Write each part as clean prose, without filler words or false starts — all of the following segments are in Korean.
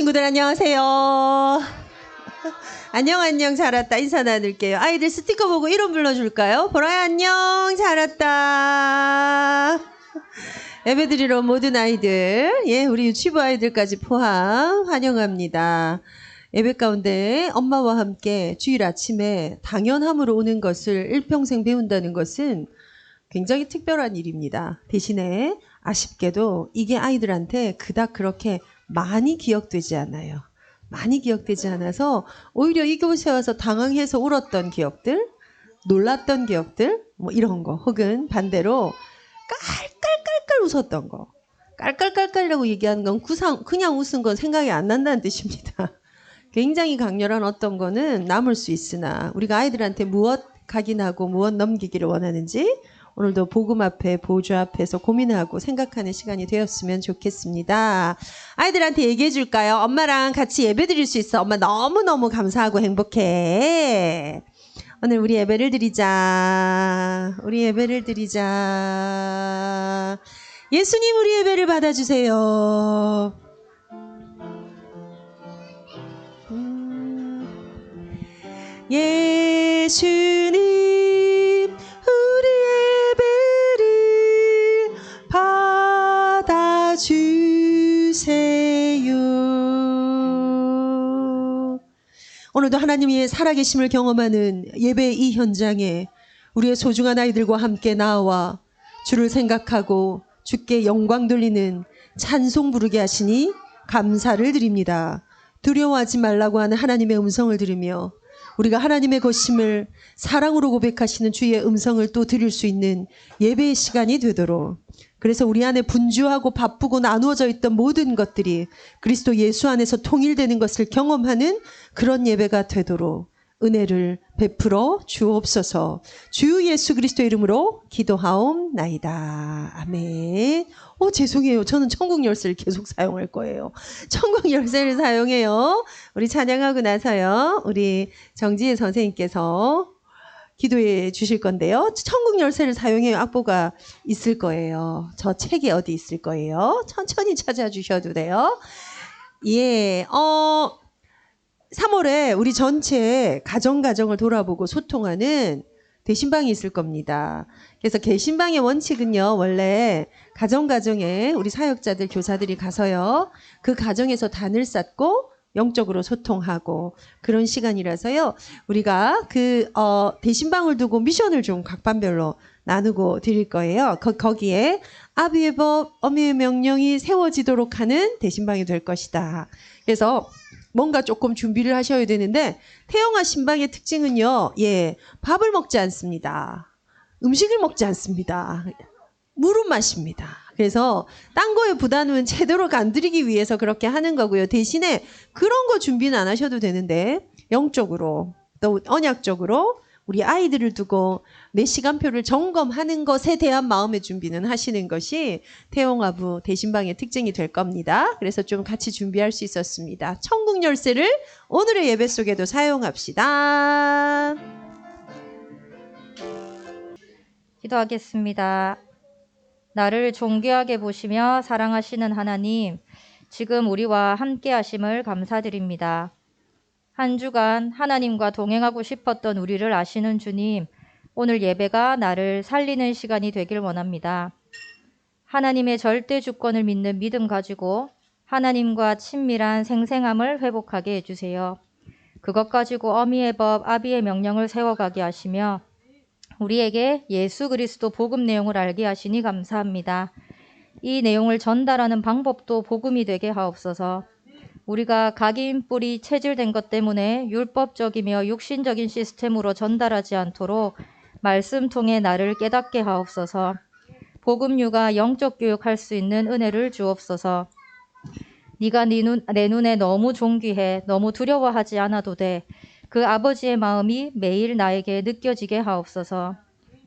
친구들 안녕하세요. 안녕 잘 왔다 인사 나눌게요. 아이들 스티커 보고 이름 불러줄까요? 보라야 안녕 잘 왔다. 예배드리러 모든 아이들, 우리 유치부 아이들까지 포함 환영합니다. 예배 가운데 엄마와 함께 주일 아침에 당연함으로 오는 것을 일평생 배운다는 것은 굉장히 특별한 일입니다. 대신에 아쉽게도 이게 아이들한테 그닥 그렇게 많이 기억되지 않아요. 많이 기억되지 않아서 오히려 이곳에 와서 당황해서 울었던 기억들, 놀랐던 기억들, 뭐 이런 거, 혹은 반대로 깔깔깔깔 웃었던 거. 깔깔깔깔이라고 얘기하는 건 그냥 웃은 건 생각이 안 난다는 뜻입니다. 굉장히 강렬한 어떤 거는 남을 수 있으나 우리가 아이들한테 무엇 각인하고 무엇 넘기기를 원하는지 오늘도 복음 앞에 보좌 앞에서 고민하고 생각하는 시간이 되었으면 좋겠습니다. 아이들한테 얘기해 줄까요? 엄마랑 같이 예배 드릴 수 있어. 엄마 너무너무 감사하고 행복해. 오늘 우리 예배를 드리자. 우리 예배를 드리자. 예수님 우리 예배를 받아주세요. 예수님 우리 예배를 받아주세요. 오늘도 하나님의 살아계심을 경험하는 예배 이 현장에 우리의 소중한 아이들과 함께 나와 주를 생각하고 주께 영광 돌리는 찬송 부르게 하시니 감사를 드립니다. 두려워하지 말라고 하는 하나님의 음성을 들으며 우리가 하나님의 것임을 사랑으로 고백하시는 주의 음성을 또 들을 수 있는 예배의 시간이 되도록, 그래서 우리 안에 분주하고 바쁘고 나누어져 있던 모든 것들이 그리스도 예수 안에서 통일되는 것을 경험하는 그런 예배가 되도록 은혜를 베풀어 주옵소서. 주 예수 그리스도 이름으로 기도하옵나이다. 아멘. 죄송해요. 저는 천국 열쇠를 계속 사용할 거예요. 천국 열쇠를 사용해요. 우리 찬양하고 나서요, 우리 정지혜 선생님께서 기도해 주실 건데요. 천국 열쇠를 사용해요. 악보가 있을 거예요. 저 책에 어디 있을 거예요. 천천히 찾아주셔도 돼요. 3월에 우리 전체 가정을 돌아보고 소통하는 대신방이 있을 겁니다. 그래서 대신방의 원칙은요, 원래 가정에 우리 사역자들, 교사들이 가서요, 그 가정에서 단을 쌓고 영적으로 소통하고 그런 시간이라서요, 우리가 대신방을 두고 미션을 좀 각 반별로 나누고 드릴 거예요. 거기에 아비의 법, 어미의 명령이 세워지도록 하는 대신방이 될 것이다. 그래서 뭔가 조금 준비를 하셔야 되는데, 태영아 신방의 특징은요, 밥을 먹지 않습니다. 음식을 먹지 않습니다. 물은 마십니다. 그래서 딴 거에 부담은 제대로 안 드리기 위해서 그렇게 하는 거고요. 대신에 그런 거 준비는 안 하셔도 되는데, 영적으로 또 언약적으로 우리 아이들을 두고 내 시간표를 점검하는 것에 대한 마음의 준비는 하시는 것이 태용아부 대신방의 특징이 될 겁니다. 그래서 좀 같이 준비할 수 있었습니다. 천국 열쇠를 오늘의 예배 속에도 사용합시다. 기도하겠습니다. 나를 존귀하게 보시며 사랑하시는 하나님, 지금 우리와 함께 하심을 감사드립니다. 한 주간 하나님과 동행하고 싶었던 우리를 아시는 주님, 오늘 예배가 나를 살리는 시간이 되길 원합니다. 하나님의 절대 주권을 믿는 믿음 가지고 하나님과 친밀한 생생함을 회복하게 해주세요. 그것 가지고 어미의 법, 아비의 명령을 세워가게 하시며 우리에게 예수 그리스도 복음 내용을 알게 하시니 감사합니다. 이 내용을 전달하는 방법도 복음이 되게 하옵소서. 우리가 각인 뿌리 체질된 것 때문에 율법적이며 육신적인 시스템으로 전달하지 않도록 말씀 통해 나를 깨닫게 하옵소서. 복음류가 영적 교육할 수 있는 은혜를 주옵소서. 네가 내 눈에 너무 존귀해, 너무 두려워하지 않아도 돼. 그 아버지의 마음이 매일 나에게 느껴지게 하옵소서.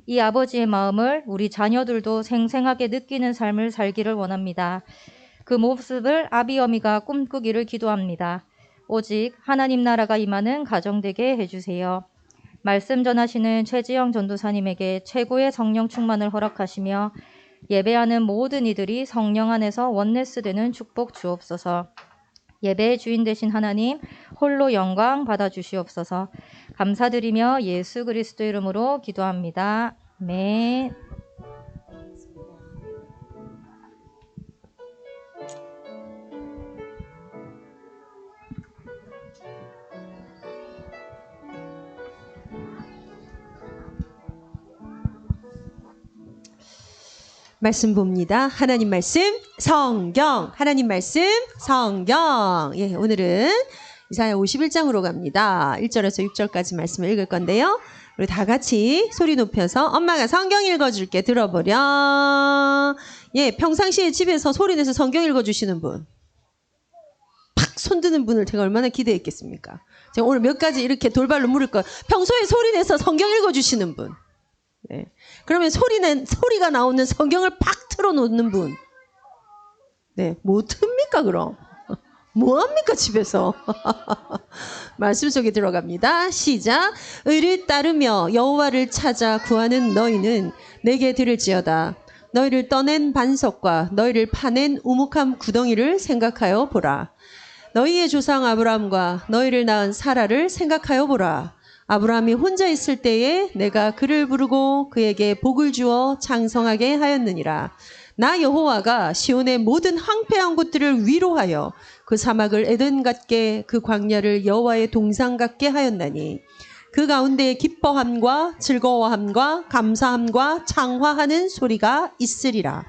이 아버지의 마음을 우리 자녀들도 생생하게 느끼는 삶을 살기를 원합니다. 그 모습을 아비 어미가 꿈꾸기를 기도합니다. 오직 하나님 나라가 임하는 가정 되게 해주세요. 말씀 전하시는 최지영 전도사님에게 최고의 성령 충만을 허락하시며 예배하는 모든 이들이 성령 안에서 원네스 되는 축복 주옵소서. 예배의 주인 되신 하나님 홀로 영광 받아 주시옵소서. 감사드리며 예수 그리스도 이름으로 기도합니다. 아멘. 말씀 봅니다. 하나님 말씀 성경. 하나님 말씀 성경. 예, 오늘은 이사야 51장으로 갑니다. 1절에서 6절까지 말씀을 읽을 건데요. 우리 다 같이 소리 높여서 엄마가 성경 읽어줄게 들어보렴. 예, 평상시에 집에서 소리 내서 성경 읽어주시는 분. 팍 손드는 분을 제가 얼마나 기대했겠습니까? 제가 오늘 몇 가지 이렇게 돌발로 물을 거예요. 평소에 소리 내서 성경 읽어주시는 분. 네. 그러면 소리가 나오는 성경을 팍 틀어놓는 분. 네. 뭐 틉니까, 그럼? 뭐 합니까, 집에서? 말씀 속에 들어갑니다. 시작. 의를 따르며 여호와를 찾아 구하는 너희는 내게 들을지어다. 너희를 떠낸 반석과 너희를 파낸 우묵한 구덩이를 생각하여 보라. 너희의 조상 아브라함과 너희를 낳은 사라를 생각하여 보라. 아브라함이 혼자 있을 때에 내가 그를 부르고 그에게 복을 주어 장성하게 하였느니라. 나 여호와가 시온의 모든 황폐한 곳들을 위로하여 그 사막을 에덴 같게 그 광야를 여호와의 동산 같게 하였나니 그 가운데에 기뻐함과 즐거워함과 감사함과 창화하는 소리가 있으리라.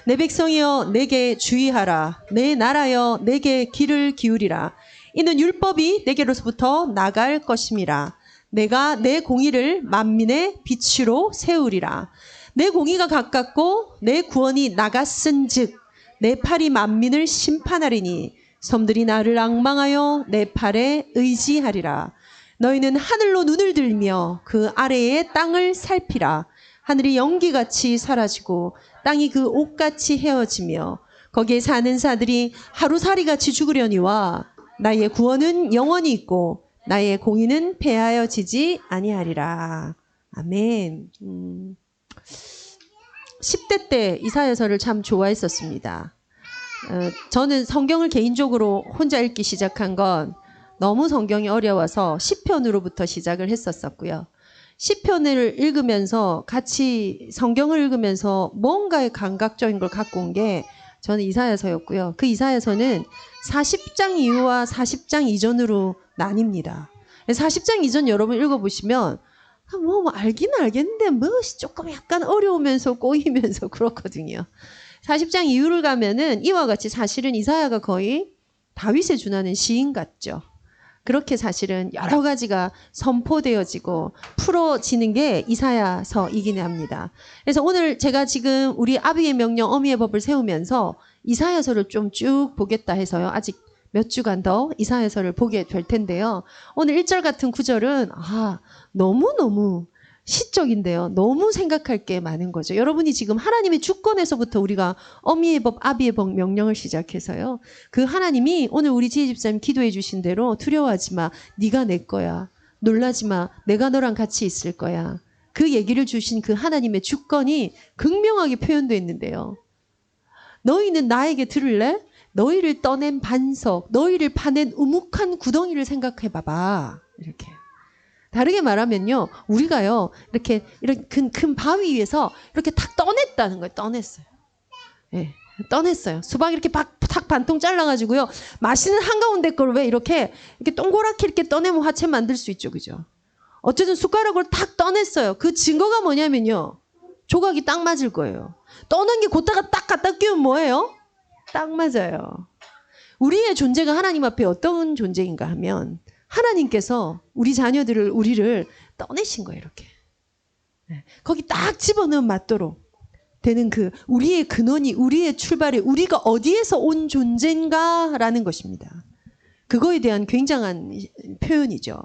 내 백성이여 내게 주의하라. 내 나라여 내게 귀를 기울이라. 이는 율법이 내게로부터 나갈 것임이라. 내가 내 공의를 만민의 빛으로 세우리라. 내 공의가 가깝고 내 구원이 나갔은즉 내 팔이 만민을 심판하리니 섬들이 나를 앙망하여 내 팔에 의지하리라. 너희는 하늘로 눈을 들며 그 아래의 땅을 살피라. 하늘이 연기같이 사라지고 땅이 그 옷같이 헤어지며 거기에 사는 자들이 하루살이같이 죽으려니와 나의 구원은 영원히 있고 나의 공의는 패하여지지 아니하리라. 아멘. 10대 때 이사야서를 참 좋아했었습니다. 저는 성경을 개인적으로 혼자 읽기 시작한 건 너무 성경이 어려워서 시편으로부터 시작을 했었고요. 시편을 읽으면서 같이 성경을 읽으면서 뭔가의 감각적인 걸 갖고 온 게 저는 이사야서였고요. 그 이사야서는 40장 이후와 40장 이전으로 나뉩니다. 40장 이전 여러분 읽어보시면 뭐 알긴 알겠는데 뭐 조금 약간 어려우면서 꼬이면서 그렇거든요. 40장 이후를 가면은 이와 같이 사실은 이사야가 거의 다윗에 준하는 시인 같죠. 그렇게 사실은 여러 가지가 선포되어지고 풀어지는 게 이사야서이긴 합니다. 그래서 오늘 제가 지금 우리 아비의 명령 어미의 법을 세우면서 이사야서를 좀 쭉 보겠다 해서요. 아직 몇 주간 더 이사야서를 보게 될 텐데요. 오늘 1절 같은 구절은 너무너무 시적인데요. 너무 생각할 게 많은 거죠. 여러분이 지금 하나님의 주권에서부터 우리가 어미의 법, 아비의 법 명령을 시작해서요. 그 하나님이 오늘 우리 지혜 집사님 기도해 주신 대로 두려워하지 마. 네가 내 거야. 놀라지 마. 내가 너랑 같이 있을 거야. 그 얘기를 주신 그 하나님의 주권이 극명하게 표현되어 있는데요. 너희는 나에게 들을래? 너희를 떠낸 반석, 너희를 파낸 우묵한 구덩이를 생각해 봐봐. 이렇게. 다르게 말하면요, 우리가요, 이렇게 이런 큰 바위 위에서 이렇게 탁 떠냈다는 거예요. 떠냈어요. 예, 떠냈어요. 수박 이렇게 탁 반통 잘라가지고요, 맛있는 한가운데 걸 왜 이렇게 동그랗게 이렇게 떠내면 화채 만들 수 있죠, 그죠? 어쨌든 숟가락으로 탁 떠냈어요. 그 증거가 뭐냐면요, 조각이 딱 맞을 거예요. 떠는 게 곧다가 딱 갖다 끼우면 뭐예요? 딱 맞아요. 우리의 존재가 하나님 앞에 어떤 존재인가 하면 하나님께서 우리 자녀들을 우리를 떠내신 거예요. 이렇게. 거기 딱 집어넣으면 맞도록 되는 그 우리의 근원이 우리의 출발이 우리가 어디에서 온 존재인가라는 것입니다. 그거에 대한 굉장한 표현이죠.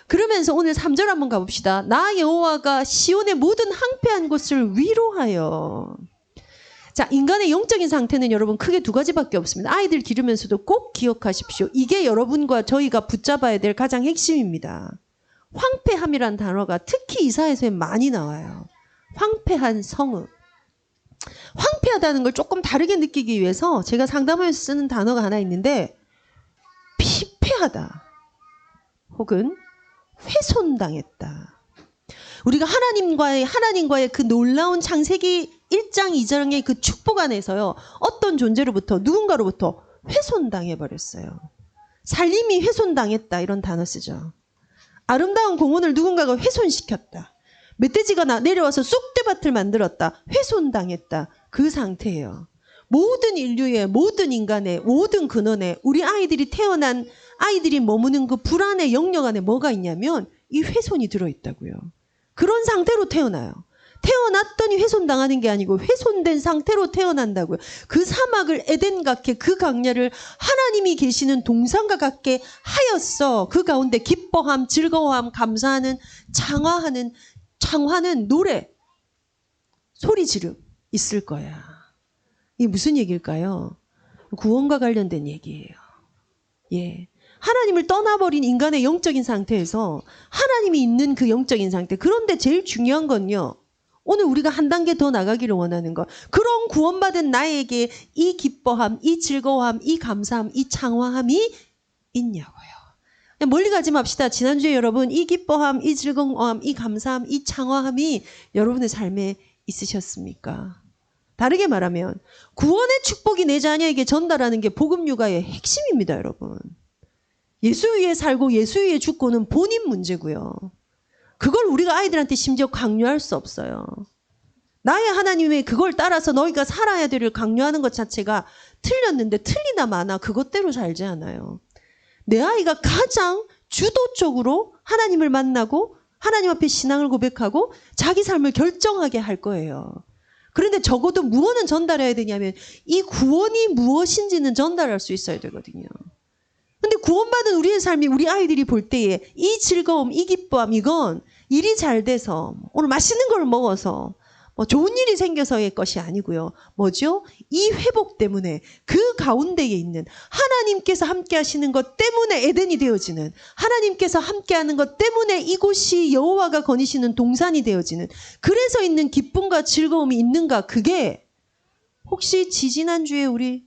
그러면서 오늘 3절 한번 가봅시다. 나 여호와가 시온의 모든 황폐한 곳을 위로하여. 자, 인간의 영적인 상태는 여러분 크게 두 가지밖에 없습니다. 아이들 기르면서도 꼭 기억하십시오. 이게 여러분과 저희가 붙잡아야 될 가장 핵심입니다. 황폐함이란 단어가 특히 이사야서에 많이 나와요. 황폐한 성읍. 황폐하다는 걸 조금 다르게 느끼기 위해서 제가 상담하면서 쓰는 단어가 하나 있는데 추하다. 혹은 훼손당했다. 우리가 하나님과의 그 놀라운 창세기 1장 2장의 그 축복 안에서요. 어떤 존재로부터 누군가로부터 훼손당해버렸어요. 살림이 훼손당했다 이런 단어 쓰죠. 아름다운 공원을 누군가가 훼손시켰다. 멧돼지가 내려와서 쑥대밭을 만들었다. 훼손당했다. 그 상태예요. 모든 인류의 모든 인간의 모든 근원에 우리 아이들이 태어난 아이들이 머무는 그 불안의 영역 안에 뭐가 있냐면 이 훼손이 들어있다고요. 그런 상태로 태어나요. 태어났더니 훼손당하는 게 아니고 훼손된 상태로 태어난다고요. 그 사막을 에덴 같게 그 강야를 하나님이 계시는 동산과 같게 하였어. 그 가운데 기뻐함, 즐거워함, 감사하는, 창화는 노래, 소리 지름 있을 거야. 이게 무슨 얘기일까요? 구원과 관련된 얘기예요. 예. 하나님을 떠나버린 인간의 영적인 상태에서 하나님이 있는 그 영적인 상태. 그런데 제일 중요한 건요. 오늘 우리가 한 단계 더 나가기를 원하는 것. 그런 구원받은 나에게 이 기뻐함, 이 즐거워함, 이 감사함, 이 창화함이 있냐고요. 그냥 멀리 가지 맙시다. 지난주에 여러분 이 기뻐함, 이 즐거움, 이 감사함, 이 창화함이 여러분의 삶에 있으셨습니까? 다르게 말하면 구원의 축복이 내 자녀에게 전달하는 게 복음 육아의 핵심입니다, 여러분. 예수 위에 살고 예수 위에 죽고는 본인 문제고요. 그걸 우리가 아이들한테 심지어 강요할 수 없어요. 나의 하나님의 그걸 따라서 너희가 살아야 되를 강요하는 것 자체가 틀렸는데 틀리나 마나 그것대로 살지 않아요. 내 아이가 가장 주도적으로 하나님을 만나고 하나님 앞에 신앙을 고백하고 자기 삶을 결정하게 할 거예요. 그런데 적어도 무엇은 전달해야 되냐면 이 구원이 무엇인지는 전달할 수 있어야 되거든요. 근데 구원받은 우리의 삶이 우리 아이들이 볼 때에 이 즐거움, 이 기뻐함, 이건 일이 잘 돼서 오늘 맛있는 걸 먹어서 뭐 좋은 일이 생겨서의 것이 아니고요. 뭐죠? 이 회복 때문에 그 가운데에 있는 하나님께서 함께 하시는 것 때문에 에덴이 되어지는 하나님께서 함께 하는 것 때문에 이곳이 여호와가 거니시는 동산이 되어지는 그래서 있는 기쁨과 즐거움이 있는가 그게 혹시 지지난주에 우리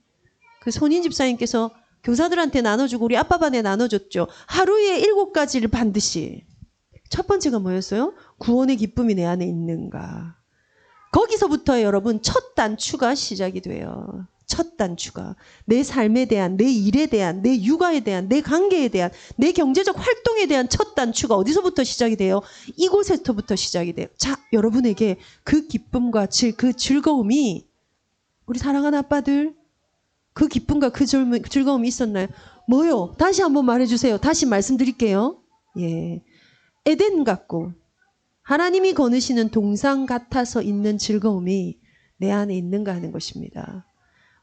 그 손인 집사님께서 교사들한테 나눠주고 우리 아빠반에 나눠줬죠. 하루에 7가지를 반드시. 첫 번째가 뭐였어요? 구원의 기쁨이 내 안에 있는가. 거기서부터 여러분 첫 단추가 시작이 돼요. 첫 단추가. 내 삶에 대한, 내 일에 대한, 내 육아에 대한, 내 관계에 대한, 내 경제적 활동에 대한 첫 단추가 어디서부터 시작이 돼요? 이곳에서부터 시작이 돼요. 자, 여러분에게 그 기쁨과 그 즐거움이 우리 사랑하는 아빠들 그 기쁨과 그 즐거움이 있었나요? 뭐요? 다시 한번 말해주세요. 다시 말씀드릴게요. 예, 에덴 같고 하나님이 거느시는 동산 같아서 있는 즐거움이 내 안에 있는가 하는 것입니다.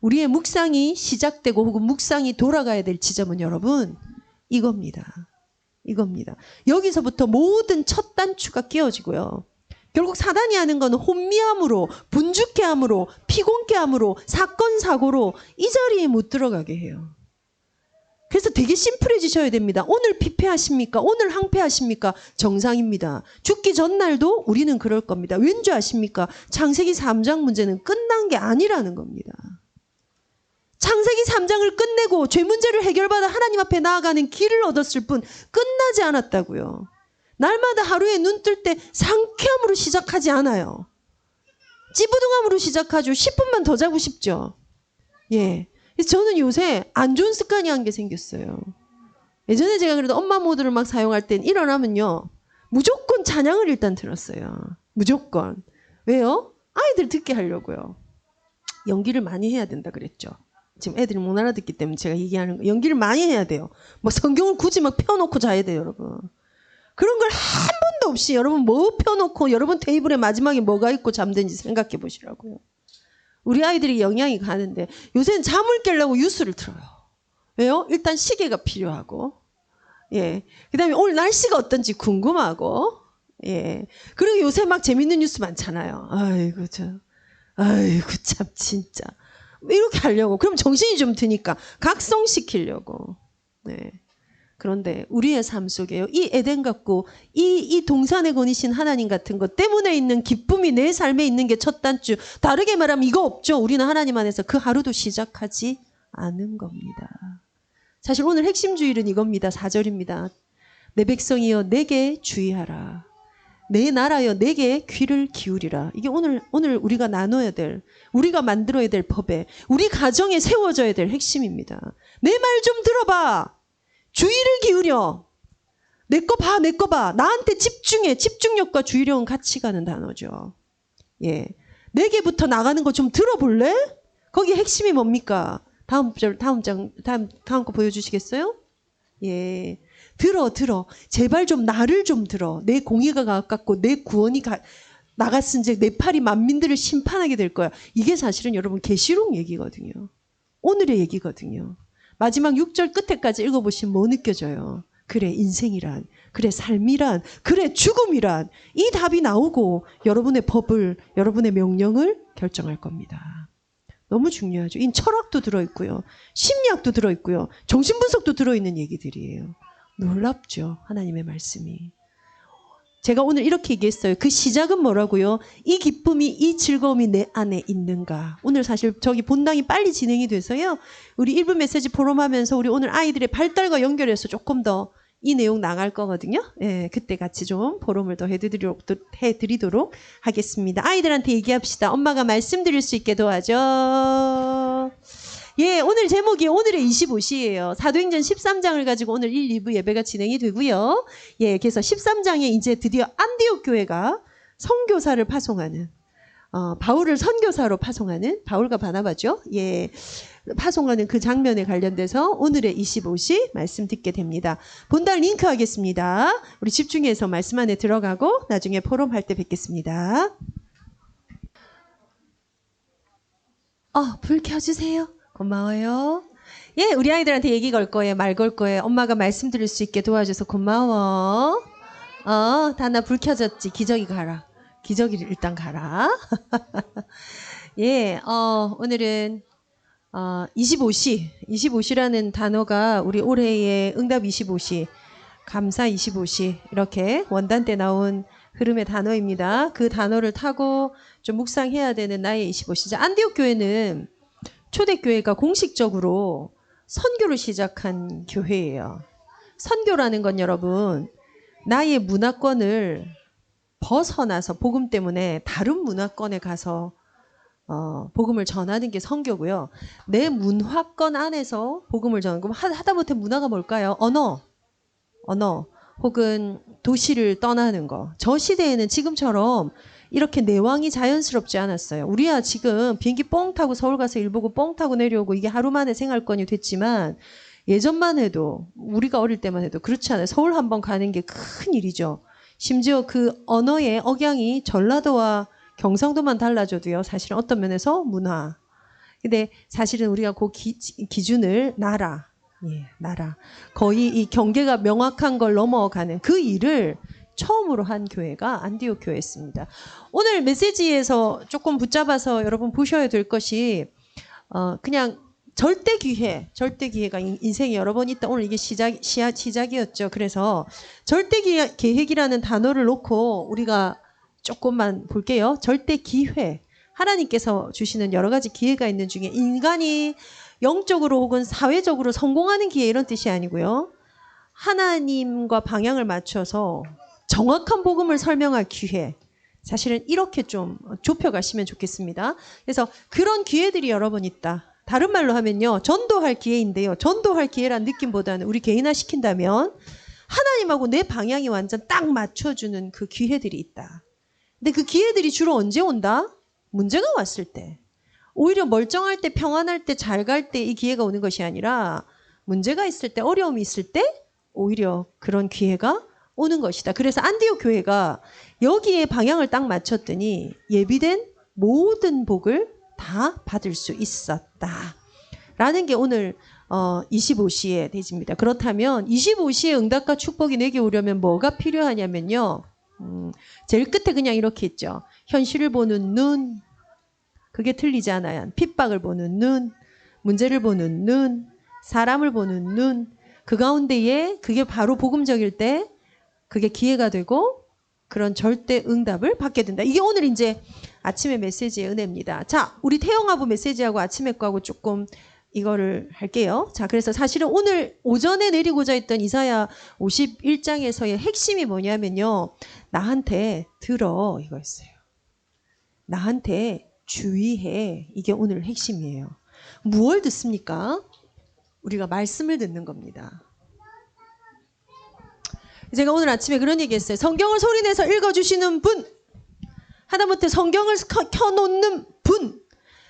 우리의 묵상이 시작되고 혹은 묵상이 돌아가야 될 지점은 여러분 이겁니다. 이겁니다. 여기서부터 모든 첫 단추가 끼워지고요. 결국 사단이 하는 건 혼미함으로 분주케함으로 피곤케함으로 사건 사고로 이 자리에 못 들어가게 해요. 그래서 되게 심플해지셔야 됩니다. 오늘 피폐하십니까? 오늘 항폐하십니까? 정상입니다. 죽기 전날도 우리는 그럴 겁니다. 왠지 아십니까? 창세기 3장 문제는 끝난 게 아니라는 겁니다. 창세기 3장을 끝내고 죄 문제를 해결받아 하나님 앞에 나아가는 길을 얻었을 뿐 끝나지 않았다고요. 날마다 하루에 눈 뜰 때 상쾌함으로 시작하지 않아요. 찌부둥함으로 시작하죠. 10분만 더 자고 싶죠. 예. 그래서 저는 요새 안 좋은 습관이 한 게 생겼어요. 예전에 제가 그래도 엄마 모드를 막 사용할 땐 일어나면요. 무조건 찬양을 일단 들었어요. 무조건. 왜요? 아이들 듣게 하려고요. 연기를 많이 해야 된다 그랬죠. 지금 애들이 못 알아듣기 때문에 제가 얘기하는 거. 연기를 많이 해야 돼요. 뭐 성경을 굳이 막 펴놓고 자야 돼요, 여러분. 그런 걸 한 번도 없이 여러분 뭐 펴놓고 여러분 테이블에 마지막에 뭐가 있고 잠든지 생각해 보시라고요. 우리 아이들이 영향이 가는데 요새는 잠을 깨려고 뉴스를 틀어요. 왜요? 일단 시계가 필요하고, 예. 그 다음에 오늘 날씨가 어떤지 궁금하고, 예. 그리고 요새 막 재밌는 뉴스 많잖아요. 아이고 참 진짜. 이렇게 하려고. 그럼 정신이 좀 드니까 각성시키려고. 네. 그런데 우리의 삶 속에요. 이 에덴 같고 이 동산에 거니신 하나님 같은 것 때문에 있는 기쁨이 내 삶에 있는 게 첫 단추. 다르게 말하면 이거 없죠. 우리는 하나님 안에서 그 하루도 시작하지 않은 겁니다. 사실 오늘 핵심 주일은 이겁니다. 4절입니다. 내 백성이여 내게 주의하라. 내 나라여 내게 귀를 기울이라. 이게 오늘 우리가 나눠야 될, 우리가 만들어야 될 법에, 우리 가정에 세워져야 될 핵심입니다. 내 말 좀 들어봐. 주의를 기울여. 내 거 봐, 내 거 봐. 나한테 집중해. 집중력과 주의력은 같이 가는 단어죠. 예, 내게부터 나가는 거 좀 들어볼래? 거기 핵심이 뭡니까? 다음 거 보여주시겠어요? 예. 들어. 제발 좀 나를 좀 들어. 내 공의가 가깝고 내 구원이 나갔은즉 내 팔이 만민들을 심판하게 될 거야. 이게 사실은 여러분 계시록 얘기거든요. 오늘의 얘기거든요. 마지막 6절 끝에까지 읽어보시면 뭐 느껴져요? 그래, 인생이란, 그래, 삶이란, 그래, 죽음이란, 이 답이 나오고 여러분의 법을, 여러분의 명령을 결정할 겁니다. 너무 중요하죠. 이 철학도 들어있고요. 심리학도 들어있고요. 정신분석도 들어있는 얘기들이에요. 놀랍죠. 하나님의 말씀이. 제가 오늘 이렇게 얘기했어요. 그 시작은 뭐라고요? 이 기쁨이, 이 즐거움이 내 안에 있는가. 오늘 사실 저기 본당이 빨리 진행이 돼서요. 우리 1분 메시지 포럼하면서 우리 오늘 아이들의 발달과 연결해서 조금 더 이 내용 나갈 거거든요. 예, 그때 같이 좀 포럼을 더 해드리도록 하겠습니다. 아이들한테 얘기합시다. 엄마가 말씀드릴 수 있게 도와줘. 예, 오늘 제목이 오늘의 25시예요. 사도행전 13장을 가지고 오늘 1, 2부 예배가 진행이 되고요. 예, 그래서 13장에 이제 드디어 안디옥 교회가 선교사를 파송하는, 바울을 선교사로 파송하는, 바울과 바나바죠. 예, 파송하는 그 장면에 관련돼서 오늘의 25시 말씀 듣게 됩니다. 본당 링크 하겠습니다. 우리 집중해서 말씀 안에 들어가고 나중에 포럼 할 때 뵙겠습니다. 불 켜주세요. 고마워요. 예, 우리 아이들한테 얘기 걸 거예요. 말 걸 거예요. 엄마가 말씀드릴 수 있게 도와줘서 고마워. 다나 불 켜졌지. 기저귀 가라. 기저귀를 일단 가라. 예, 오늘은 25시라는 단어가 우리 올해의 응답 25시, 감사 25시 이렇게 원단 때 나온 흐름의 단어입니다. 그 단어를 타고 좀 묵상해야 되는 나의 25시죠. 안디옥 교회는 초대교회가 공식적으로 선교를 시작한 교회예요. 선교라는 건 여러분, 나의 문화권을 벗어나서 복음 때문에 다른 문화권에 가서 복음을 전하는 게 선교고요. 내 문화권 안에서 복음을 전하는 거 하다못해 문화가 뭘까요? 언어 혹은 도시를 떠나는 거. 저 시대에는 지금처럼 이렇게 내왕이 자연스럽지 않았어요. 우리야 지금 비행기 뻥 타고 서울 가서 일 보고 뻥 타고 내려오고 이게 하루 만에 생활권이 됐지만 예전만 해도, 우리가 어릴 때만 해도 그렇지 않아요. 서울 한번 가는 게 큰 일이죠. 심지어 그 언어의 억양이 전라도와 경상도만 달라져도요. 사실은 어떤 면에서 문화. 근데 사실은 우리가 그 기준을 나라. 거의 이 경계가 명확한 걸 넘어가는 그 일을 처음으로 한 교회가 안디옥 교회였습니다. 오늘 메시지에서 조금 붙잡아서 여러분 보셔야 될 것이 그냥 절대 기회가 인생에 여러 번 있다. 오늘 이게 시작이었죠. 그래서 절대 계획이라는 단어를 놓고 우리가 조금만 볼게요. 절대 기회. 하나님께서 주시는 여러 가지 기회가 있는 중에 인간이 영적으로 혹은 사회적으로 성공하는 기회 이런 뜻이 아니고요. 하나님과 방향을 맞춰서 정확한 복음을 설명할 기회. 사실은 이렇게 좀 좁혀가시면 좋겠습니다. 그래서 그런 기회들이 여러 번 있다. 다른 말로 하면요. 전도할 기회인데요. 전도할 기회란 느낌보다는 우리 개인화 시킨다면 하나님하고 내 방향이 완전 딱 맞춰주는 그 기회들이 있다. 근데 그 기회들이 주로 언제 온다? 문제가 왔을 때. 오히려 멀쩡할 때, 평안할 때, 잘 갈 때 이 기회가 오는 것이 아니라 문제가 있을 때, 어려움이 있을 때 오히려 그런 기회가 오는 것이다. 그래서 안디옥 교회가 여기에 방향을 딱 맞췄더니 예비된 모든 복을 다 받을 수 있었다. 라는 게 오늘 25시의 대지입니다. 그렇다면 25시의 응답과 축복이 내게 오려면 뭐가 필요하냐면요. 제일 끝에 그냥 이렇게 있죠. 현실을 보는 눈, 그게 틀리지 않아요. 핍박을 보는 눈, 문제를 보는 눈, 사람을 보는 눈, 그 가운데에 그게 바로 복음적일 때 그게 기회가 되고 그런 절대 응답을 받게 된다. 이게 오늘 이제 아침의 메시지의 은혜입니다. 자, 우리 태영아부 메시지하고 아침의 거하고 조금 이거를 할게요. 자, 그래서 사실은 오늘 오전에 내리고자 했던 이사야 51장에서의 핵심이 뭐냐면요. 나한테 들어 이거였어요. 나한테 주의해. 이게 오늘 핵심이에요. 무엇을 듣습니까? 우리가 말씀을 듣는 겁니다. 제가 오늘 아침에 그런 얘기했어요. 성경을 소리내서 읽어주시는 분, 하다못해 성경을 켜놓는 분,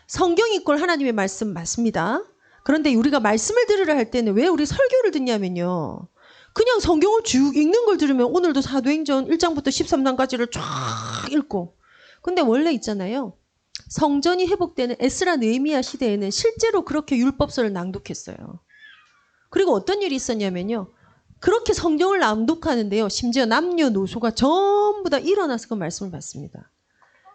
성경 이꼴 하나님의 말씀 맞습니다. 그런데 우리가 말씀을 들으려 할 때는 왜 우리 설교를 듣냐면요. 그냥 성경을 쭉 읽는 걸 들으면 오늘도 사도행전 1장부터 13장까지를 쫙 읽고, 근데 원래 있잖아요. 성전이 회복되는 에스라 느헤미야 시대에는 실제로 그렇게 율법서를 낭독했어요. 그리고 어떤 일이 있었냐면요. 그렇게 성경을 낭독하는데요. 심지어 남녀노소가 전부 다 일어나서 그 말씀을 받습니다.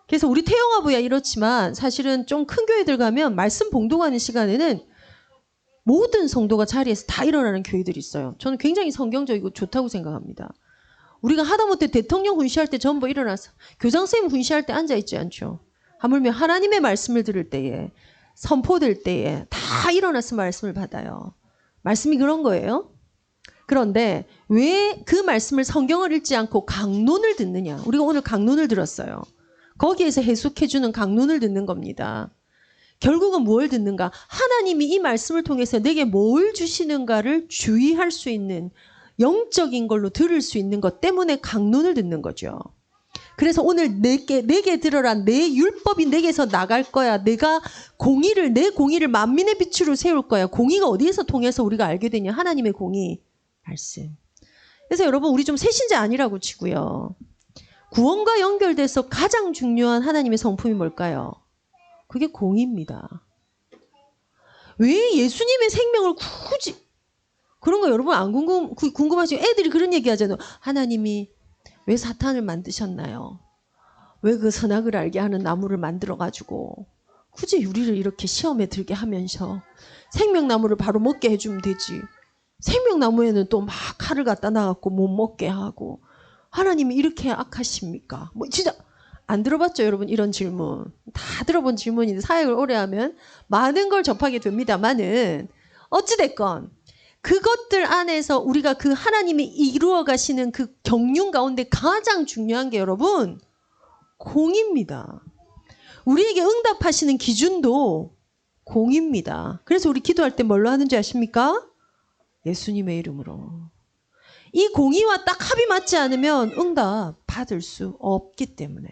그래서 우리 태영아부야 이렇지만 사실은 좀 큰 교회들 가면 말씀 봉독하는 시간에는 모든 성도가 자리에서 다 일어나는 교회들이 있어요. 저는 굉장히 성경적이고 좋다고 생각합니다. 우리가 하다못해 대통령 훈시할 때 전부 일어나서 교장 선생님 훈시할 때 앉아있지 않죠. 하물며 하나님의 말씀을 들을 때에 선포될 때에 다 일어나서 말씀을 받아요. 말씀이 그런 거예요. 그런데 왜 그 말씀을 성경을 읽지 않고 강론을 듣느냐. 우리가 오늘 강론을 들었어요. 거기에서 해석해주는 강론을 듣는 겁니다. 결국은 뭘 듣는가? 하나님이 이 말씀을 통해서 내게 뭘 주시는가를 주의할 수 있는 영적인 걸로 들을 수 있는 것 때문에 강론을 듣는 거죠. 그래서 오늘 내게 들어라. 내 율법이 내게서 나갈 거야. 내 공의를 만민의 빛으로 세울 거야. 공의가 어디에서 통해서 우리가 알게 되냐? 하나님의 공의 말씀. 그래서 여러분 우리 좀 새신자 아니라고 치고요. 구원과 연결돼서 가장 중요한 하나님의 성품이 뭘까요? 그게 공의입니다. 왜 예수님의 생명을 굳이 그런 거 여러분 안 궁금하시죠? 애들이 그런 얘기 하잖아요. 하나님이 왜 사탄을 만드셨나요? 왜 그 선악을 알게 하는 나무를 만들어가지고 굳이 우리를 이렇게 시험에 들게 하면서 생명나무를 바로 먹게 해주면 되지. 생명나무에는 또 막 칼을 갖다 놔갖고 못 먹게 하고 하나님이 이렇게 악하십니까? 뭐 진짜 안 들어봤죠 여러분 이런 질문. 다 들어본 질문인데 사역을 오래 하면 많은 걸 접하게 됩니다만은 어찌됐건 그것들 안에서 우리가 그 하나님이 이루어 가시는 그 경륜 가운데 가장 중요한 게 여러분 공입니다. 우리에게 응답하시는 기준도 공입니다. 그래서 우리 기도할 때 뭘로 하는지 아십니까? 예수님의 이름으로. 이 공의와 딱 합이 맞지 않으면 응답 받을 수 없기 때문에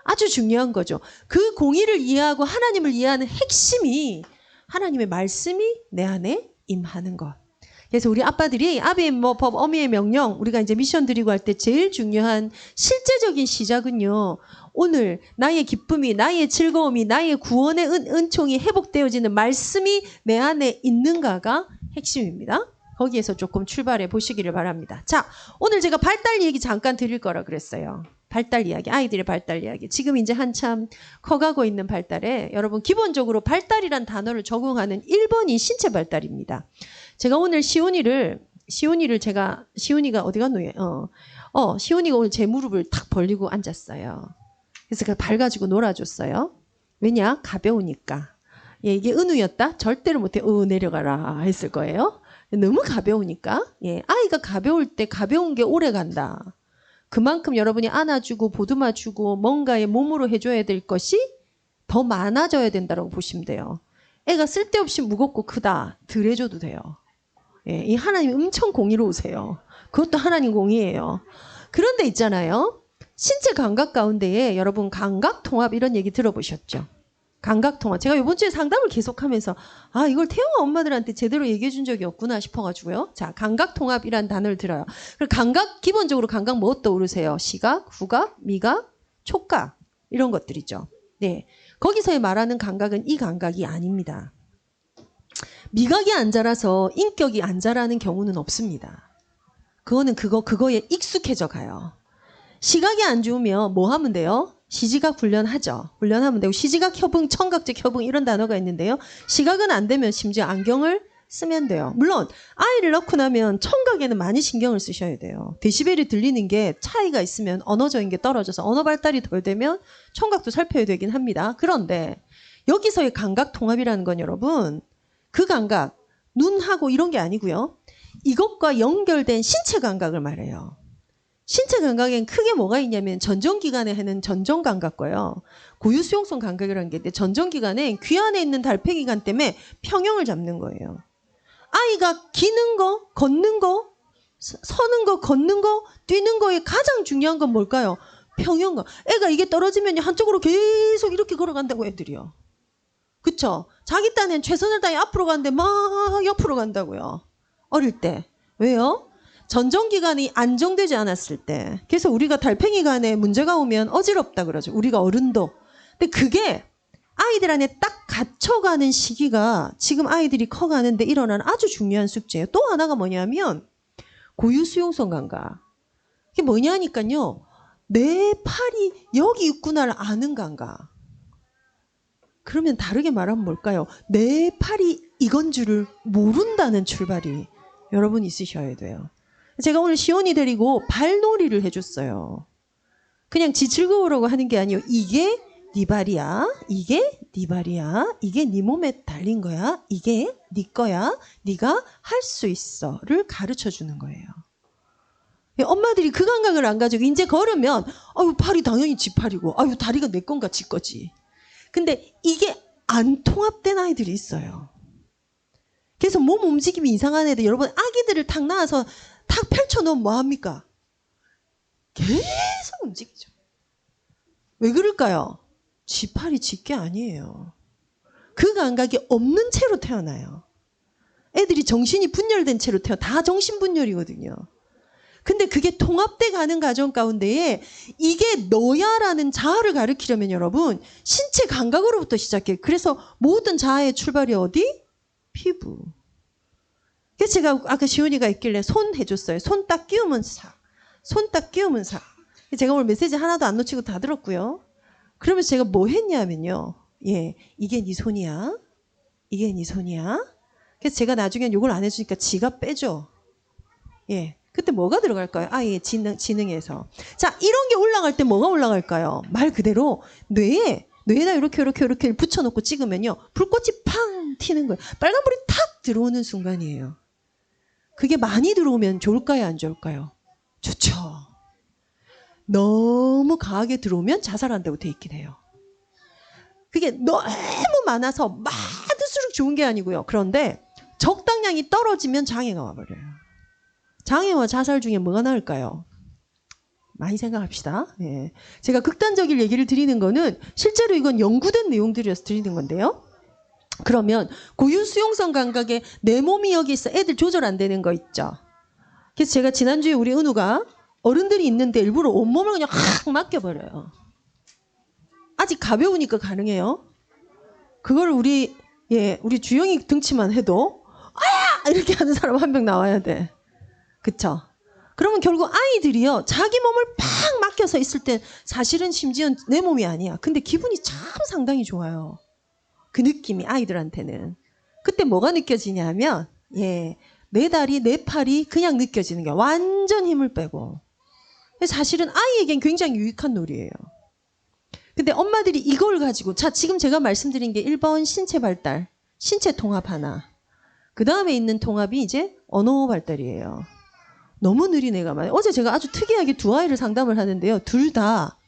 아주 중요한 거죠. 그 공의를 이해하고 하나님을 이해하는 핵심이 하나님의 말씀이 내 안에 임하는 것. 그래서 우리 아빠들이 아비의 법, 어미의 명령 우리가 이제 미션 드리고 할 때 제일 중요한 실제적인 시작은요. 오늘 나의 기쁨이 나의 즐거움이 나의 구원의 은총이 회복되어지는 말씀이 내 안에 있는가가 핵심입니다. 거기에서 조금 출발해 보시기를 바랍니다. 자, 오늘 제가 발달 얘기 잠깐 드릴 거라 그랬어요. 발달 이야기, 아이들의 발달 이야기. 지금 이제 한참 커가고 있는 발달에 여러분 기본적으로 발달이란 단어를 적용하는 1번이 신체 발달입니다. 제가 오늘 시온이가 어디 갔노? 시온이가 오늘 제 무릎을 탁 벌리고 앉았어요. 그래서 그 발 가지고 놀아줬어요. 왜냐? 가벼우니까. 예, 이게 은우였다? 절대로 못해. 내려가라 했을 거예요. 너무 가벼우니까. 예, 아이가 가벼울 때 가벼운 게 오래 간다. 그만큼 여러분이 안아주고 보듬어주고 뭔가의 몸으로 해줘야 될 것이 더 많아져야 된다고 보시면 돼요. 애가 쓸데없이 무겁고 크다. 덜 해줘도 돼요. 예, 이 하나님이 엄청 공의로우세요. 그것도 하나님 공의예요. 그런데 있잖아요. 신체 감각 가운데에 여러분 감각통합 이런 얘기 들어보셨죠? 감각통합. 제가 이번 주에 상담을 계속하면서 이걸 태영아 엄마들한테 제대로 얘기해 준 적이 없구나 싶어가지고요. 자, 감각통합이란 단어를 들어요. 그리고 감각, 기본적으로 감각 뭐 떠오르세요? 시각, 후각, 미각, 촉각 이런 것들이죠. 네, 거기서의 말하는 감각은 이 감각이 아닙니다. 미각이 안 자라서 인격이 안 자라는 경우는 없습니다. 그거는 그거에 익숙해져 가요. 시각이 안 좋으면 뭐 하면 돼요? 시지각 훈련하죠. 훈련하면 되고 시지각 협응, 청각적 협응 이런 단어가 있는데요. 시각은 안 되면 심지어 안경을 쓰면 돼요. 물론 아이를 낳고 나면 청각에는 많이 신경을 쓰셔야 돼요. 데시벨이 들리는 게 차이가 있으면 언어적인 게 떨어져서 언어 발달이 덜 되면 청각도 살펴야 되긴 합니다. 그런데 여기서의 감각 통합이라는 건 여러분 그 감각, 눈하고 이런 게 아니고요. 이것과 연결된 신체 감각을 말해요. 신체 감각엔 크게 뭐가 있냐면 전정기관에 하는 전정 감각과요. 고유 수용성 감각이라는 게 있는데 전정기관엔 귀 안에 있는 달팽이관 때문에 평형을 잡는 거예요. 아이가 기는 거, 걷는 거, 서는 거, 걷는 거, 뛰는 거에 가장 중요한 건 뭘까요? 평형감. 애가 이게 떨어지면 한쪽으로 계속 이렇게 걸어간다고 애들이요. 그쵸? 자기 딴엔 최선을 다해 앞으로 가는데 막 옆으로 간다고요. 어릴 때. 왜요? 전정기관이 안정되지 않았을 때. 그래서 우리가 달팽이관에 문제가 오면 어지럽다 그러죠. 우리가 어른도. 근데 그게 아이들 안에 딱 갇혀가는 시기가 지금 아이들이 커가는데 일어나는 아주 중요한 숙제예요. 또 하나가 뭐냐면 고유 수용성 감각. 이게 뭐냐니까요. 내 팔이 여기 있구나를 아는 감각. 그러면 다르게 말하면 뭘까요? 내 팔이 이건 줄을 모른다는 출발이 여러분 있으셔야 돼요. 제가 오늘 시온이 데리고 발놀이를 해줬어요. 그냥 지 즐거우라고 하는 게 아니에요. 이게 네 발이야. 이게 네 발이야. 이게 네 몸에 달린 거야. 이게 네 거야. 네가 할 수 있어를 가르쳐 주는 거예요. 엄마들이 그 감각을 안 가지고 이제 걸으면 아유 팔이 당연히 지 팔이고 아유 다리가 내 건가 지 거지. 근데 이게 안 통합된 아이들이 있어요. 그래서 몸 움직임이 이상한 애들 여러분 아기들을 탁 낳아서 탁 펼쳐놓으면 뭐합니까? 계속 움직이죠. 왜 그럴까요? 지 팔이 지 게 아니에요. 그 감각이 없는 채로 태어나요. 애들이 정신이 분열된 채로 다 정신분열이거든요. 근데 그게 통합돼 가는 과정 가운데에 이게 너야라는 자아를 가르치려면 여러분 신체 감각으로부터 시작해요. 그래서 모든 자아의 출발이 어디? 피부. 그래서 제가 아까 시온이가 있길래 손 해줬어요. 손 딱 끼우면 사. 손 딱 끼우면 사. 제가 오늘 메시지 하나도 안 놓치고 다 들었고요. 그러면서 제가 뭐 했냐면요. 예, 이게 네 손이야. 이게 네 손이야. 그래서 제가 나중엔 욕을 안 해주니까 지가 빼죠. 예. 그때 뭐가 들어갈까요? 아이의 지능에서. 자, 이런 게 올라갈 때 뭐가 올라갈까요? 말 그대로 뇌에다 이렇게 붙여놓고 찍으면요. 불꽃이 팡 튀는 거예요. 빨간불이 탁 들어오는 순간이에요. 그게 많이 들어오면 좋을까요? 안 좋을까요? 좋죠. 너무 강하게 들어오면 자살한다고 돼 있긴 해요. 그게 너무 많아서 많을수록 좋은 게 아니고요. 그런데 적당량이 떨어지면 장애가 와버려요. 장애와 자살 중에 뭐가 나을까요? 많이 생각합시다. 예. 제가 극단적인 얘기를 드리는 거는 실제로 이건 연구된 내용들이어서 드리는 건데요. 그러면 고유 수용성 감각에 내 몸이 여기 있어 애들 조절 안 되는 거 있죠. 그래서 제가 지난주에 우리 은우가 어른들이 있는데 일부러 온몸을 그냥 확 맡겨버려요. 아직 가벼우니까 가능해요. 그걸 우리 주영이 등치만 해도 아야! 이렇게 하는 사람 한 명 나와야 돼. 그쵸? 그러면 결국 아이들이요. 자기 몸을 팍 맡겨서 있을 때 사실은 심지어 내 몸이 아니야. 근데 기분이 참 상당히 좋아요. 그 느낌이 아이들한테는. 그때 뭐가 느껴지냐면 내 다리, 내 팔이 그냥 느껴지는 거야. 완전 힘을 빼고. 사실은 아이에겐 굉장히 유익한 놀이예요. 근데 엄마들이 이걸 가지고 자 지금 제가 말씀드린 게 1번 신체 발달, 신체 통합 하나. 그 다음에 있는 통합이 이제 언어 발달이에요. 너무 느린 애가 많아요. 어제 제가 아주 특이하게 두 아이를 상담을 하는데요. 둘 다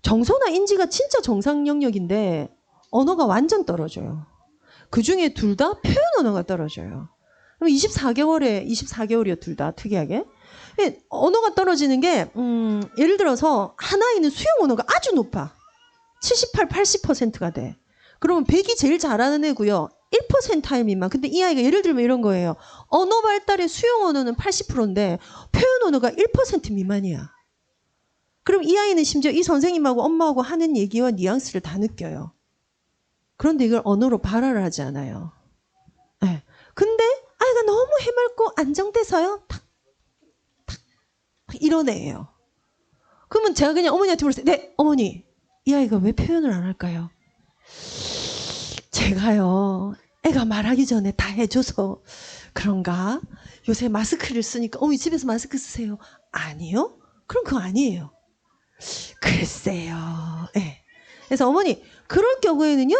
정서나 인지가 진짜 정상 영역인데 언어가 완전 떨어져요. 그중에 둘 다 표현 언어가 떨어져요. 그럼 24개월이요. 둘 다 특이하게. 언어가 떨어지는 게 예를 들어서 한 아이는 수용 언어가 아주 높아. 78, 80%가 돼. 그러면 100이 제일 잘하는 애고요. 1%타일 미만. 근데 이 아이가 예를 들면 이런 거예요. 언어 발달의 수용 언어는 80%인데 표현 언어가 1% 미만이야. 그럼 이 아이는 심지어 이 선생님하고 엄마하고 하는 얘기와 뉘앙스를 다 느껴요. 그런데 이걸 언어로 발화를 하지 않아요. 네. 근데 아이가 너무 해맑고 안정돼서요. 탁 이런 애예요. 그러면 제가 그냥 어머니한테 물었어요. 네, 어머니. 이 아이가 왜 표현을 안 할까요? 제가요. 애가 말하기 전에 다 해줘서 그런가? 요새 마스크를 쓰니까 어머니 집에서 마스크 쓰세요. 아니요? 그럼 그거 아니에요. 글쎄요. 네. 그래서 어머니 그럴 경우에는요.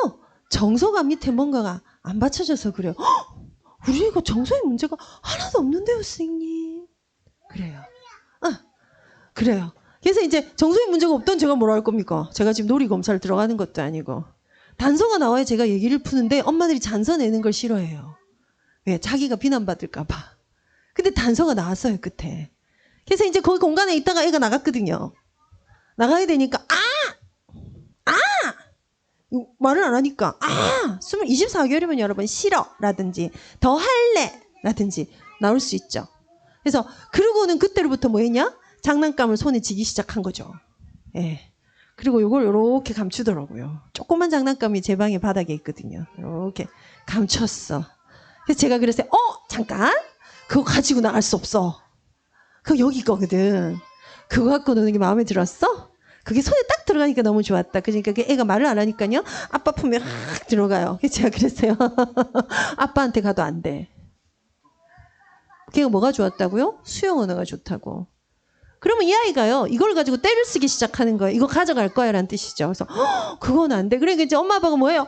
정서감 밑에 뭔가가 안 받쳐져서 그래요. 우리 애가 정서에 문제가 하나도 없는데요, 선생님. 그래요. 그래요. 그래서 이제 정서에 문제가 없던 제가 뭐라 할 겁니까? 제가 지금 놀이검사를 들어가는 것도 아니고. 단서가 나와야 제가 얘기를 푸는데 엄마들이 단서 내는 걸 싫어해요. 왜? 자기가 비난받을까 봐. 근데 단서가 나왔어요, 끝에. 그래서 이제 거기 공간에 있다가 애가 나갔거든요. 나가야 되니까 말을 안 하니까 24개월이면 여러분 싫어 라든지 더 할래 라든지 나올 수 있죠. 그래서 그러고는 그때로부터 뭐 했냐? 장난감을 손에 쥐기 시작한 거죠. 예. 그리고 요걸 요렇게 감추더라고요. 조그만 장난감이 제 방에 바닥에 있거든요. 요렇게 감췄어. 그래서 제가 그랬어요. 잠깐. 그거 가지고 나갈 수 없어. 그거 여기 거거든. 그거 갖고 노는 게 마음에 들었어? 그게 손에 딱 들어가니까 너무 좋았다. 그러니까 애가 말을 안 하니까요. 아빠 품에 확 들어가요. 그래서 제가 그랬어요. 아빠한테 가도 안 돼. 걔가 뭐가 좋았다고요? 수영 언어가 좋다고. 그러면 이 아이가요, 이걸 가지고 때를 쓰기 시작하는 거예요. 이거 가져갈 거야 라는 뜻이죠. 그래서 그건 안 돼. 그러니까 이제 엄마 아빠가 뭐예요?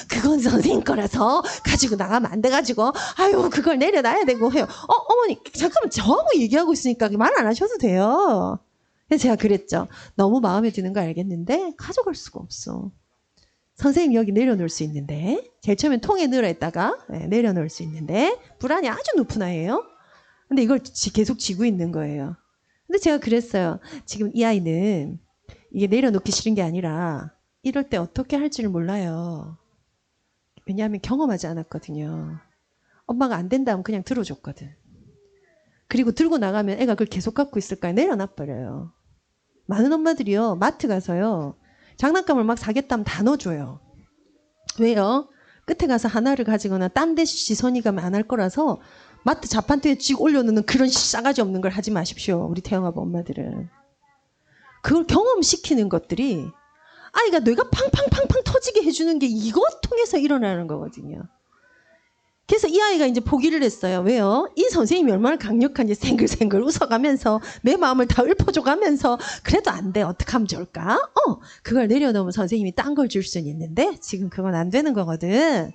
그건 선생님 거라서 가지고 나가면 안 돼가지고 아유 그걸 내려놔야 되고 해요. 어머니 잠깐만 저하고 얘기하고 있으니까 말 안 하셔도 돼요. 그래서 제가 그랬죠. 너무 마음에 드는 거 알겠는데 가져갈 수가 없어. 선생님 여기 내려놓을 수 있는데 제일 처음엔 통에 넣으랬다가 내려놓을 수 있는데 불안이 아주 높은 아이예요. 근데 이걸 계속 쥐고 있는 거예요. 근데 제가 그랬어요. 지금 이 아이는 이게 내려놓기 싫은 게 아니라 이럴 때 어떻게 할지를 몰라요. 왜냐하면 경험하지 않았거든요. 엄마가 안 된다면 그냥 들어줬거든. 그리고 들고 나가면 애가 그걸 계속 갖고 있을까요? 내려놔버려요. 많은 엄마들이요. 마트 가서요. 장난감을 막 사겠다면 다 넣어줘요. 왜요? 끝에 가서 하나를 가지거나 딴 데 시선이 가면 안 할 거라서 마트 자판대에 쥐고 올려놓는 그런 싸가지 없는 걸 하지 마십시오. 우리 태영아부 엄마들은. 그걸 경험시키는 것들이 아이가 뇌가 팡팡팡팡 터지게 해주는 게 이것 통해서 일어나는 거거든요. 그래서 이 아이가 이제 포기를 했어요. 왜요? 이 선생님이 얼마나 강력한지 생글생글 웃어가면서 내 마음을 다 읊어줘가면서 그래도 안 돼. 어떻게 하면 좋을까? 그걸 내려놓으면 선생님이 딴 걸 줄 수는 있는데 지금 그건 안 되는 거거든.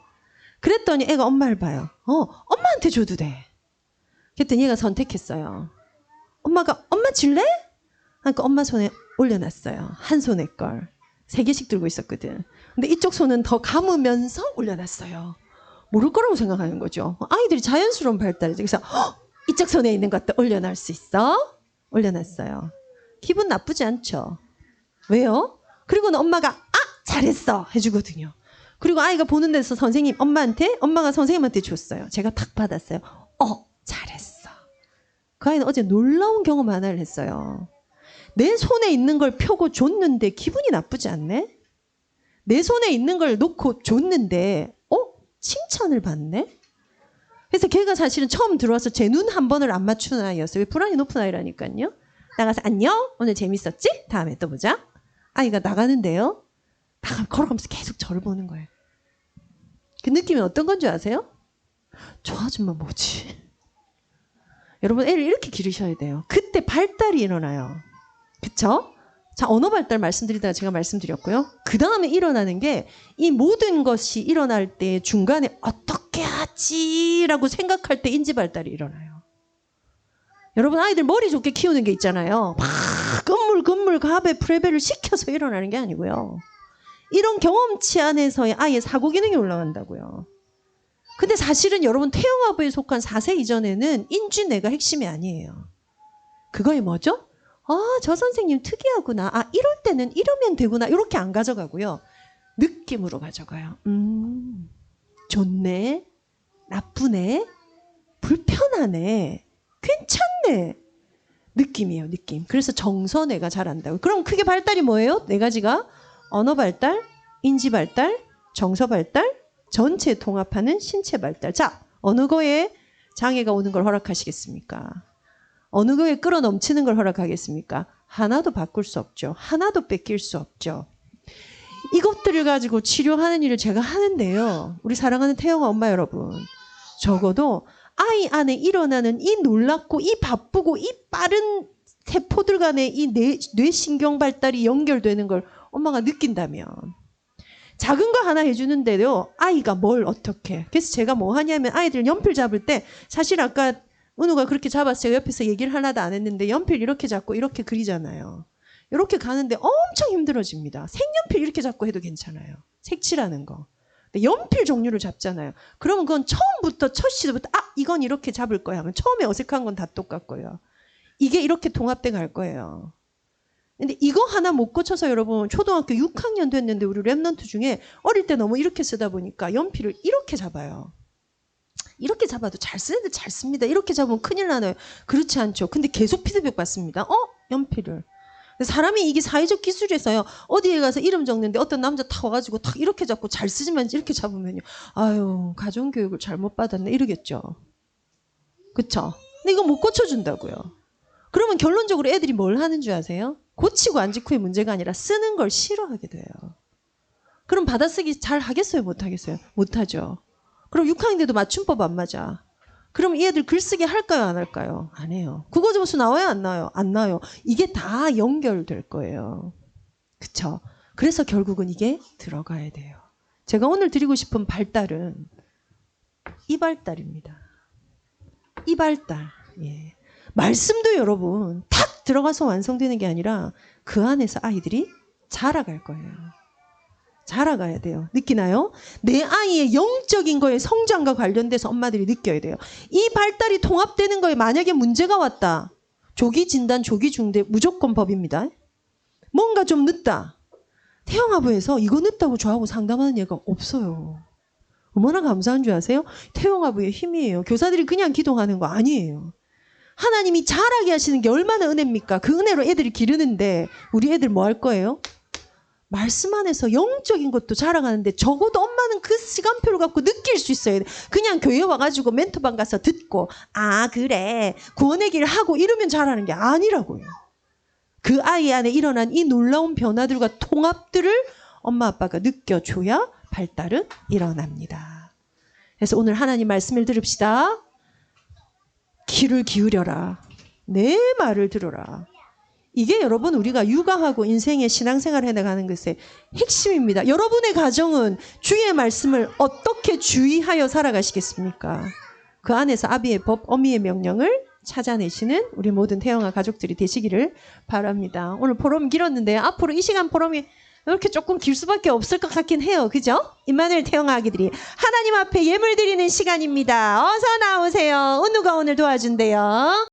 그랬더니 애가 엄마를 봐요. 엄마한테 줘도 돼. 그랬더니 얘가 선택했어요. 엄마가 엄마 줄래? 그러니까 엄마 손에 올려놨어요. 한 손에 걸. 3개씩 들고 있었거든. 근데 이쪽 손은 더 감으면서 올려놨어요. 모를 거라고 생각하는 거죠. 아이들이 자연스러운 발달이죠. 그래서 이쪽 손에 있는 것도 올려놓을 수 있어? 올려놨어요. 기분 나쁘지 않죠? 왜요? 그리고는 엄마가 잘했어 해주거든요. 그리고 아이가 보는 데서 엄마가 선생님한테 줬어요. 제가 탁 받았어요. 잘했어. 그 아이는 어제 놀라운 경험 하나를 했어요. 내 손에 있는 걸 펴고 줬는데 기분이 나쁘지 않네? 내 손에 있는 걸 놓고 줬는데 칭찬을 받네? 그래서 걔가 사실은 처음 들어와서 제 눈 한 번을 안 맞추는 아이였어요. 왜 불안이 높은 아이라니까요. 나가서 안녕? 오늘 재밌었지? 다음에 또 보자. 아이가 나가는데요. 걸어가면서 계속 저를 보는 거예요. 그 느낌이 어떤 건 줄 아세요? 저 아줌마 뭐지? 여러분 애를 이렇게 기르셔야 돼요. 그때 발달이 일어나요. 그쵸? 자, 언어 발달 말씀드리다가 제가 말씀드렸고요. 그 다음에 일어나는 게 이 모든 것이 일어날 때 중간에 어떻게 하지라고 생각할 때 인지 발달이 일어나요. 여러분 아이들 머리 좋게 키우는 게 있잖아요. 막 건물 갑에 프레벨을 시켜서 일어나는 게 아니고요. 이런 경험치 안에서의 아이의 사고 기능이 올라간다고요. 근데 사실은 여러분 태영아부에 속한 4세 이전에는 인지뇌가 핵심이 아니에요. 그거에 뭐죠? 저 선생님 특이하구나. 이럴 때는 이러면 되구나. 이렇게 안 가져가고요. 느낌으로 가져가요. 좋네. 나쁘네. 불편하네. 괜찮네. 느낌이에요. 느낌. 그래서 정서뇌가 잘한다고. 그럼 크게 발달이 뭐예요? 4가지가 언어 발달, 인지 발달, 정서 발달, 전체 통합하는 신체 발달. 자, 어느 거에 장애가 오는 걸 허락하시겠습니까? 어느 거에 끌어 넘치는 걸 허락하겠습니까? 하나도 바꿀 수 없죠. 하나도 뺏길 수 없죠. 이것들을 가지고 치료하는 일을 제가 하는데요. 우리 사랑하는 태영아 엄마 여러분. 적어도 아이 안에 일어나는 이 놀랍고 이 바쁘고 이 빠른 세포들 간의 이 뇌신경 발달이 연결되는 걸 엄마가 느낀다면 작은 거 하나 해주는데도 아이가 뭘 어떻게. 그래서 제가 뭐 하냐면 아이들 연필 잡을 때 사실 아까 은우가 그렇게 잡았어요. 옆에서 얘기를 하나도 안 했는데 연필 이렇게 잡고 이렇게 그리잖아요. 이렇게 가는데 엄청 힘들어집니다. 색연필 이렇게 잡고 해도 괜찮아요. 색칠하는 거. 근데 연필 종류를 잡잖아요. 그러면 그건 처음부터 첫 시도부터 이건 이렇게 잡을 거야 하면 처음에 어색한 건 다 똑같고요. 이게 이렇게 통합돼 갈 거예요. 근데 이거 하나 못 고쳐서 여러분 초등학교 6학년 됐는데 우리 랩런트 중에 어릴 때 너무 이렇게 쓰다 보니까 연필을 이렇게 잡아요. 이렇게 잡아도 잘 쓰는 애들 잘 씁니다. 이렇게 잡으면 큰일 나요. 그렇지 않죠. 근데 계속 피드백 받습니다. 연필을. 사람이 이게 사회적 기술에서요. 어디에 가서 이름 적는데 어떤 남자 탁 와가지고 탁 이렇게 잡고 잘 쓰지만 이렇게 잡으면요. 아유 가정교육을 잘못 받았네 이러겠죠. 그쵸? 근데 이거 못 고쳐준다고요. 그러면 결론적으로 애들이 뭘 하는 줄 아세요? 고치고 안 지고의 문제가 아니라 쓰는 걸 싫어하게 돼요. 그럼 받아쓰기 잘 하겠어요? 못 하겠어요? 못 하죠. 그럼 6학년인데도 맞춤법 안 맞아. 그럼 이 애들 글쓰기 할까요? 안 할까요? 안 해요. 국어 점수 나와요? 안 나와요? 안 나와요. 이게 다 연결될 거예요. 그쵸? 그래서 결국은 이게 들어가야 돼요. 제가 오늘 드리고 싶은 발달은 이 발달입니다. 이 발달. 예. 말씀도 여러분 탁 들어가서 완성되는 게 아니라 그 안에서 아이들이 자라갈 거예요. 자라가야 돼요. 느끼나요? 내 아이의 영적인 거에 성장과 관련돼서 엄마들이 느껴야 돼요. 이 발달이 통합되는 거에 만약에 문제가 왔다. 조기 진단, 조기 중대 무조건 법입니다. 뭔가 좀 늦다. 태영아부에서 이거 늦다고 저하고 상담하는 얘가 없어요. 얼마나 감사한 줄 아세요? 태영아부의 힘이에요. 교사들이 그냥 기도하는 거 아니에요. 하나님이 자라게 하시는 게 얼마나 은혜입니까? 그 은혜로 애들이 기르는데 우리 애들 뭐 할 거예요? 말씀 안에서 영적인 것도 자라가는데 적어도 엄마는 그 시간표를 갖고 느낄 수 있어야 돼. 그냥 교회 와가지고 멘토방 가서 듣고 그래 구원의 길 하고 이러면 자라는 게 아니라고요. 그 아이 안에 일어난 이 놀라운 변화들과 통합들을 엄마 아빠가 느껴줘야 발달은 일어납니다. 그래서 오늘 하나님 말씀을 들읍시다. 귀를 기울여라. 내 말을 들어라. 이게 여러분 우리가 육아하고 인생의 신앙생활을 해나가는 것의 핵심입니다. 여러분의 가정은 주의 말씀을 어떻게 주의하여 살아가시겠습니까? 그 안에서 아비의 법, 어미의 명령을 찾아내시는 우리 모든 태영아 가족들이 되시기를 바랍니다. 오늘 포럼 길었는데 앞으로 이 시간 포럼이 이렇게 조금 길 수밖에 없을 것 같긴 해요. 그죠? 임마누엘 태영아 아기들이 하나님 앞에 예물 드리는 시간입니다. 어서 나오세요. 은우가 오늘 도와준대요.